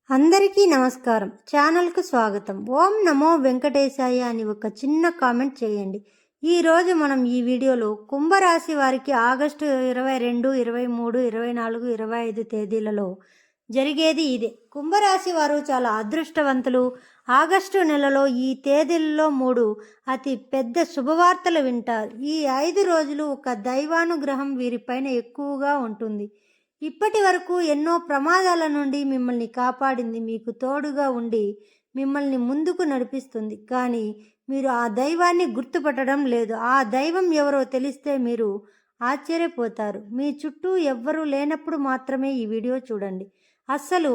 అందరికీ నమస్కారం. ఛానల్కు స్వాగతం. ఓం నమో వెంకటేశాయ అని ఒక చిన్న కామెంట్ చేయండి. ఈరోజు మనం ఈ వీడియోలో కుంభరాశి వారికి ఆగస్టు 22, 23, 24, 25 తేదీలలో జరిగేది ఇదే. కుంభరాశి వారు చాలా అదృష్టవంతులు. ఆగస్టు నెలలో ఈ తేదీలలో 3 అతి పెద్ద శుభవార్తలు వింటారు. ఈ 5 రోజులు ఒక దైవానుగ్రహం వీరిపైన ఎక్కువగా ఉంటుంది. ఇప్పటి వరకు ఎన్నో ప్రమాదాల నుండి మిమ్మల్ని కాపాడింది, మీకు తోడుగా ఉండి మిమ్మల్ని ముందుకు నడిపిస్తుంది. కానీ మీరు ఆ దైవాన్ని గుర్తుపట్టడం లేదు. ఆ దైవం ఎవరో తెలిస్తే మీరు ఆశ్చర్యపోతారు. మీ చుట్టూ ఎవ్వరూ లేనప్పుడు మాత్రమే ఈ వీడియో చూడండి. అస్సలు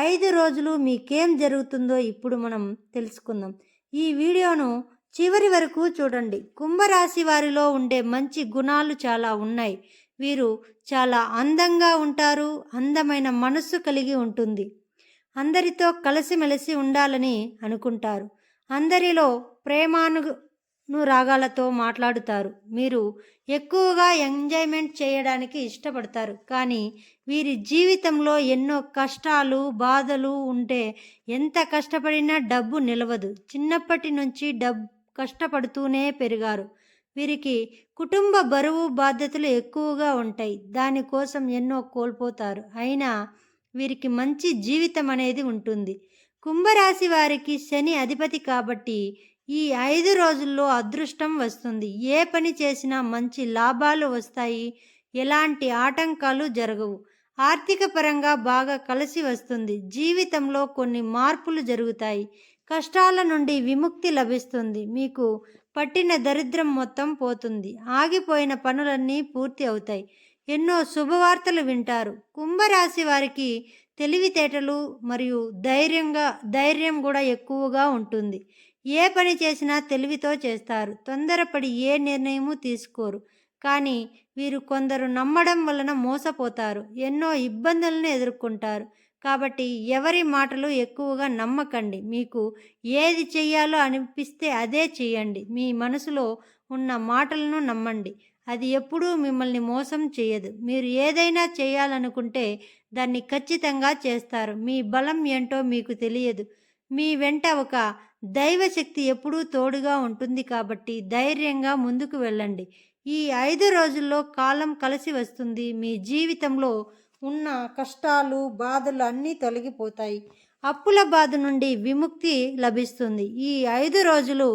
5 రోజులు మీకేం జరుగుతుందో ఇప్పుడు మనం తెలుసుకుందాం. ఈ వీడియోను చివరి వరకు చూడండి. కుంభరాశి వారిలో ఉండే మంచి గుణాలు చాలా ఉన్నాయి. వీరు చాలా అందంగా ఉంటారు. అందమైన మనస్సు కలిగి ఉంటుంది. అందరితో కలిసిమెలిసి ఉండాలని అనుకుంటారు. అందరిలో ప్రేమానురాగాలతో మాట్లాడుతారు. మీరు ఎక్కువగా ఎంజాయ్మెంట్ చేయడానికి ఇష్టపడతారు. కానీ వీరి జీవితంలో ఎన్నో కష్టాలు, బాధలు ఉంటే ఎంత కష్టపడినా డబ్బు నిలవదు. చిన్నప్పటి నుంచి కష్టపడుతూనే పెరిగారు. వీరికి కుటుంబ బరువు బాధ్యతలు ఎక్కువగా ఉంటాయి. దానికోసం ఎన్నో కోల్పోతారు. అయినా వీరికి మంచి జీవితం అనేది ఉంటుంది. కుంభరాశి వారికి శని అధిపతి కాబట్టి ఈ 5 రోజుల్లో అదృష్టం వస్తుంది. ఏ పని చేసినా మంచి లాభాలు వస్తాయి. ఎలాంటి ఆటంకాలు జరగవు. ఆర్థిక పరంగా బాగా కలిసి వస్తుంది. జీవితంలో కొన్ని మార్పులు జరుగుతాయి. కష్టాల నుండి విముక్తి లభిస్తుంది. మీకు పట్టిన దరిద్రం మొత్తం పోతుంది. ఆగిపోయిన పనులన్నీ పూర్తి అవుతాయి. ఎన్నో శుభవార్తలు వింటారు. కుంభరాశి వారికి తెలివితేటలు మరియు ధైర్యం కూడా ఎక్కువగా ఉంటుంది. ఏ పని చేసినా తెలివితో చేస్తారు. తొందరపడి ఏ నిర్ణయము తీసుకోరు. కానీ వీరు కొందరు నమ్మడం వలన మోసపోతారు. ఎన్నో ఇబ్బందులను ఎదుర్కొంటారు. కాబట్టి ఎవరి మాటలు ఎక్కువగా నమ్మకండి. మీకు ఏది చెయ్యాలో అనిపిస్తే అదే చేయండి. మీ మనసులో ఉన్న మాటలను నమ్మండి. అది ఎప్పుడూ మిమ్మల్ని మోసం చేయదు. మీరు ఏదైనా చేయాలనుకుంటే దాన్ని ఖచ్చితంగా చేస్తారు. మీ బలం ఏంటో మీకు తెలియదు. మీ వెంట ఒక దైవశక్తి ఎప్పుడూ తోడుగా ఉంటుంది. కాబట్టి ధైర్యంగా ముందుకు వెళ్ళండి. ఈ 5 రోజుల్లో కాలం కలిసి వస్తుంది. మీ జీవితంలో ఉన్న కష్టాలు, బాధలు అన్నీ తొలగిపోతాయి. అప్పుల బాధ నుండి విముక్తి లభిస్తుంది. ఈ 5 రోజులు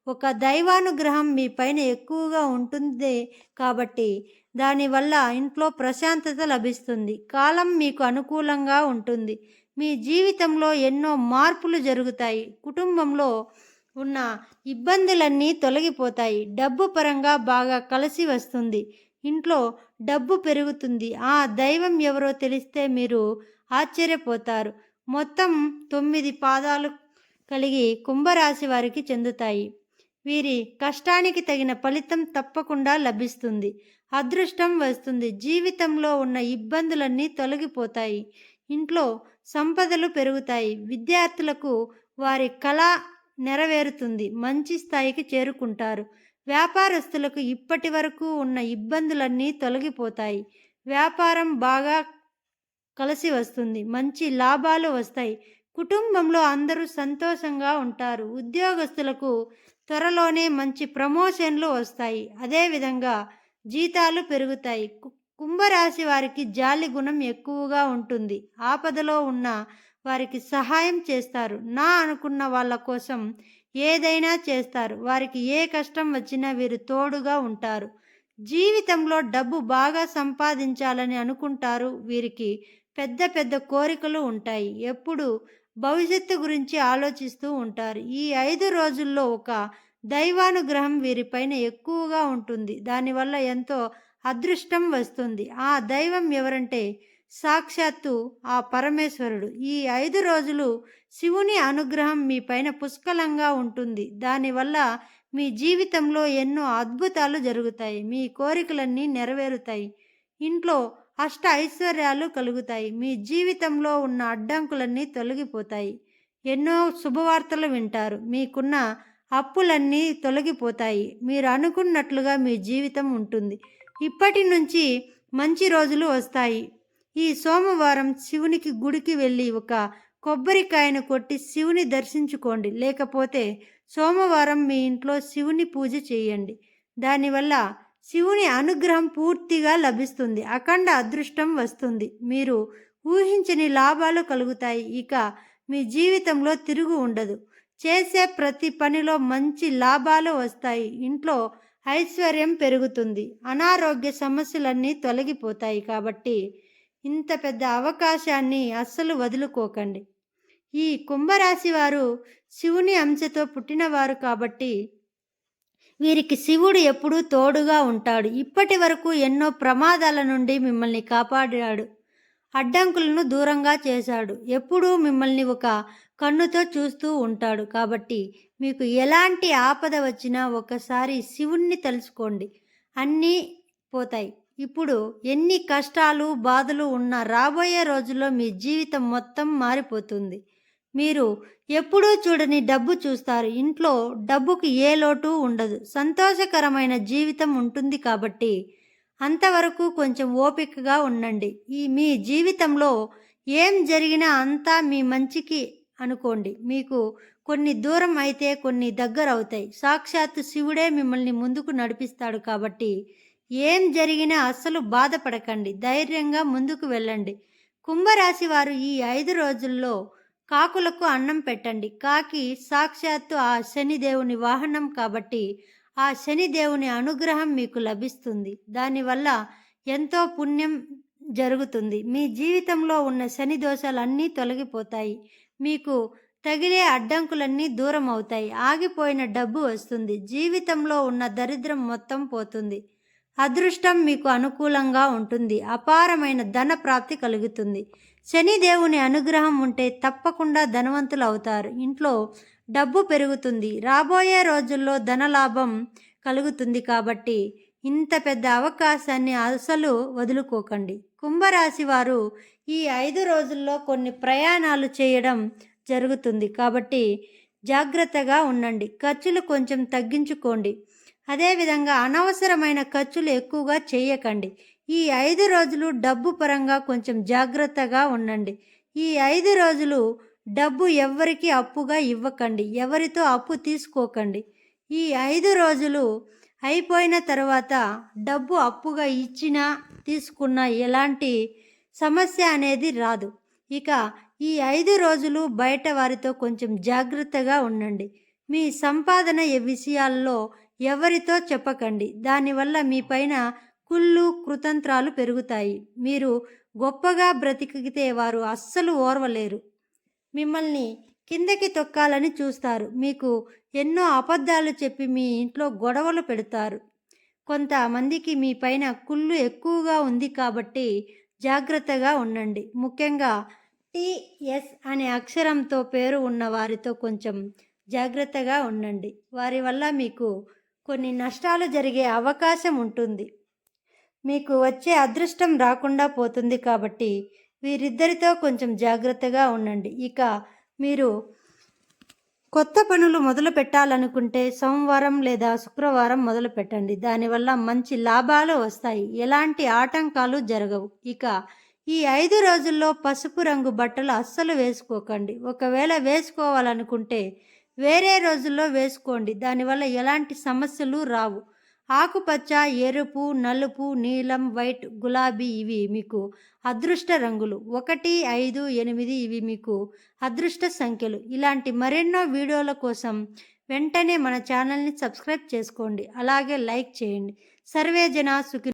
ఒక దైవానుగ్రహం మీ పైన ఎక్కువగా ఉంటుంది కాబట్టి దానివల్ల ఇంట్లో ప్రశాంతత లభిస్తుంది. కాలం మీకు అనుకూలంగా ఉంటుంది. మీ జీవితంలో ఎన్నో మార్పులు జరుగుతాయి. కుటుంబంలో ఉన్న ఇబ్బందులన్నీ తొలగిపోతాయి. డబ్బు పరంగా బాగా కలిసి వస్తుంది. ఇంట్లో డబ్బు పెరుగుతుంది. ఆ దైవం ఎవరో తెలిస్తే మీరు ఆశ్చర్యపోతారు. మొత్తం 9 పాదాలు కలిగి కుంభరాశి వారికి చెందుతాయి. వీరి కష్టానికి తగిన ఫలితం తప్పకుండా లభిస్తుంది. అదృష్టం వస్తుంది. జీవితంలో ఉన్న ఇబ్బందులన్నీ తొలగిపోతాయి. ఇంట్లో సంపదలు పెరుగుతాయి. విద్యార్థులకు వారి కళ నెరవేరుతుంది. మంచి స్థాయికి చేరుకుంటారు. వ్యాపారస్తులకు ఇప్పటి వరకు ఉన్న ఇబ్బందులన్నీ తొలగిపోతాయి. వ్యాపారం బాగా కలిసి వస్తుంది. మంచి లాభాలు వస్తాయి. కుటుంబంలో అందరూ సంతోషంగా ఉంటారు. ఉద్యోగస్తులకు త్వరలోనే మంచి ప్రమోషన్లు వస్తాయి. అదేవిధంగా జీతాలు పెరుగుతాయి. కుంభరాశి వారికి జాలి గుణం ఎక్కువగా ఉంటుంది. ఆపదలో ఉన్న వారికి సహాయం చేస్తారు. అనుకున్న వాళ్ళ కోసం ఏదైనా చేస్తారు. వారికి ఏ కష్టం వచ్చినా వీరు తోడుగా ఉంటారు. జీవితంలో డబ్బు బాగా సంపాదించాలని అనుకుంటారు. వీరికి పెద్ద పెద్ద కోరికలు ఉంటాయి. ఎప్పుడు భవిష్యత్తు గురించి ఆలోచిస్తూ ఉంటారు. ఈ 5 రోజుల్లో ఒక దైవానుగ్రహం వీరిపైన ఎక్కువగా ఉంటుంది. దానివల్ల ఎంతో అదృష్టం వస్తుంది. ఆ దైవం ఎవరంటే సాక్షాత్తు ఆ పరమేశ్వరుడు. ఈ 5 రోజులు శివుని అనుగ్రహం మీ పైన పుష్కలంగా ఉంటుంది. దానివల్ల మీ జీవితంలో ఎన్నో అద్భుతాలు జరుగుతాయి. మీ కోరికలన్నీ నెరవేరుతాయి. ఇంట్లో అష్ట ఐశ్వర్యాలు కలుగుతాయి. మీ జీవితంలో ఉన్న అడ్డంకులన్నీ తొలగిపోతాయి. ఎన్నో శుభవార్తలు వింటారు. మీకున్న అప్పులన్నీ తొలగిపోతాయి. మీరు అనుకున్నట్లుగా మీ జీవితం ఉంటుంది. ఇప్పటి నుంచి మంచి రోజులు వస్తాయి. ఈ సోమవారం శివునికి గుడికి వెళ్ళి ఒక కొబ్బరికాయను కొట్టి శివుని దర్శించుకోండి. లేకపోతే సోమవారం మీ ఇంట్లో శివుని పూజ చేయండి. దానివల్ల శివుని అనుగ్రహం పూర్తిగా లభిస్తుంది. అఖండ అదృష్టం వస్తుంది. మీరు ఊహించని లాభాలు కలుగుతాయి. ఇక మీ జీవితంలో తిరుగు ఉండదు. చేసే ప్రతి పనిలో మంచి లాభాలు వస్తాయి. ఇంట్లో ఐశ్వర్యం పెరుగుతుంది. అనారోగ్య సమస్యలన్నీ తొలగిపోతాయి. కాబట్టి ఇంత పెద్ద అవకాశాన్ని అస్సలు వదులుకోకండి. ఈ కుంభరాశి వారు శివుని అంశతో పుట్టినవారు కాబట్టి వీరికి శివుడు ఎప్పుడూ తోడుగా ఉంటాడు. ఇప్పటి వరకు ఎన్నో ప్రమాదాల నుండి మిమ్మల్ని కాపాడాడు. అడ్డంకులను దూరంగా చేశాడు. ఎప్పుడూ మిమ్మల్ని ఒక కన్నుతో చూస్తూ ఉంటాడు. కాబట్టి మీకు ఎలాంటి ఆపద వచ్చినా ఒకసారి శివుణ్ణి తలుచుకోండి, అన్నీ పోతాయి. ఇప్పుడు ఎన్ని కష్టాలు బాధలు ఉన్నా రాబోయే రోజుల్లో మీ జీవితం మొత్తం మారిపోతుంది. మీరు ఎప్పుడూ చూడని డబ్బు చూస్తారు. ఇంట్లో డబ్బుకి ఏ లోటు ఉండదు. సంతోషకరమైన జీవితం ఉంటుంది. కాబట్టి అంతవరకు కొంచెం ఓపికగా ఉండండి. మీ జీవితంలో ఏం జరిగినా అంతా మీ మంచికి అనుకోండి. మీకు కొన్ని దూరం అయితే కొన్ని దగ్గర అవుతాయి. సాక్షాత్తు శివుడే మిమ్మల్ని ముందుకు నడిపిస్తాడు. కాబట్టి ఏం జరిగినా అస్సలు బాధపడకండి. ధైర్యంగా ముందుకు వెళ్ళండి. కుంభరాశి వారు ఈ 5 రోజుల్లో కాకులకు అన్నం పెట్టండి. కాకి సాక్షాత్తు ఆ శనిదేవుని వాహనం కాబట్టి ఆ శనిదేవుని అనుగ్రహం మీకు లభిస్తుంది. దానివల్ల ఎంతో పుణ్యం జరుగుతుంది. మీ జీవితంలో ఉన్న శని దోషాలన్నీ తొలగిపోతాయి. మీకు తగిలే అడ్డంకులన్నీ దూరం అవుతాయి. ఆగిపోయిన డబ్బు వస్తుంది. జీవితంలో ఉన్న దరిద్రం మొత్తం పోతుంది. అదృష్టం మీకు అనుకూలంగా ఉంటుంది. అపారమైన ధన ప్రాప్తి కలుగుతుంది. శనిదేవుని అనుగ్రహం ఉంటే తప్పకుండా ధనవంతులు అవుతారు. ఇంట్లో డబ్బు పెరుగుతుంది. రాబోయే రోజుల్లో ధనలాభం కలుగుతుంది. కాబట్టి ఇంత పెద్ద అవకాశాన్ని అసలు వదులుకోకండి. కుంభరాశి వారు ఈ 5 రోజుల్లో కొన్ని ప్రయాణాలు చేయడం జరుగుతుంది. కాబట్టి జాగ్రత్తగా ఉండండి. ఖర్చులు కొంచెం తగ్గించుకోండి. అదేవిధంగా అనవసరమైన ఖర్చులు ఎక్కువగా చేయకండి. ఈ 5 రోజులు డబ్బు పరంగా కొంచెం జాగ్రత్తగా ఉండండి. ఈ 5 రోజులు డబ్బు ఎవ్వరికి అప్పుగా ఇవ్వకండి. ఎవరితో అప్పు తీసుకోకండి. ఈ 5 రోజులు అయిపోయిన తర్వాత డబ్బు అప్పుగా ఇచ్చినా తీసుకున్నా ఎలాంటి సమస్య అనేది రాదు. ఇక ఈ 5 రోజులు బయట వారితో కొంచెం జాగ్రత్తగా ఉండండి. మీ సంపాదన విషయాల్లో ఎవరితో చెప్పకండి. దానివల్ల మీ పైన కుళ్ళు కుతంత్రాలు పెరుగుతాయి. మీరు గొప్పగా బ్రతికితే వారు అస్సలు ఓర్వలేరు. మిమ్మల్ని కిందకి తొక్కాలని చూస్తారు. మీకు ఎన్నో అబద్ధాలు చెప్పి మీ ఇంట్లో గొడవలు పెడతారు. కొంతమందికి మీ పైన కుళ్ళు ఎక్కువగా ఉంది. కాబట్టి జాగ్రత్తగా ఉండండి. ముఖ్యంగా టీఎస్ అనే అక్షరంతో పేరు ఉన్న వారితో కొంచెం జాగ్రత్తగా ఉండండి. వారి వల్ల మీకు కొన్ని నష్టాలు జరిగే అవకాశం ఉంటుంది. మీకు వచ్చే అదృష్టం రాకుండా పోతుంది. కాబట్టి వీరిద్దరితో కొంచెం జాగ్రత్తగా ఉండండి. ఇక మీరు కొత్త పనులు మొదలు పెట్టాలనుకుంటే సోమవారం లేదా శుక్రవారం మొదలు పెట్టండి. దానివల్ల మంచి లాభాలు వస్తాయి. ఎలాంటి ఆటంకాలు జరగవు. ఇక ఈ 5 రోజుల్లో పసుపు రంగు బట్టలు అస్సలు వేసుకోకండి. ఒకవేళ వేసుకోవాలనుకుంటే వేరే రోజుల్లో వేసుకోండి. దానివల్ల ఎలాంటి సమస్యలు రావు. ఆకుపచ్చ, ఎరుపు, నలుపు, నీలం, వైట్, గులాబీ ఇవి మీకు అదృష్ట రంగులు. 1, 5, 8 ఇవి మీకు అదృష్ట సంఖ్యలు. ఇలాంటి మరెన్నో వీడియోల కోసం వెంటనే మన ఛానల్ని సబ్స్క్రైబ్ చేసుకోండి. అలాగే లైక్ చేయండి. సర్వే జన సుఖి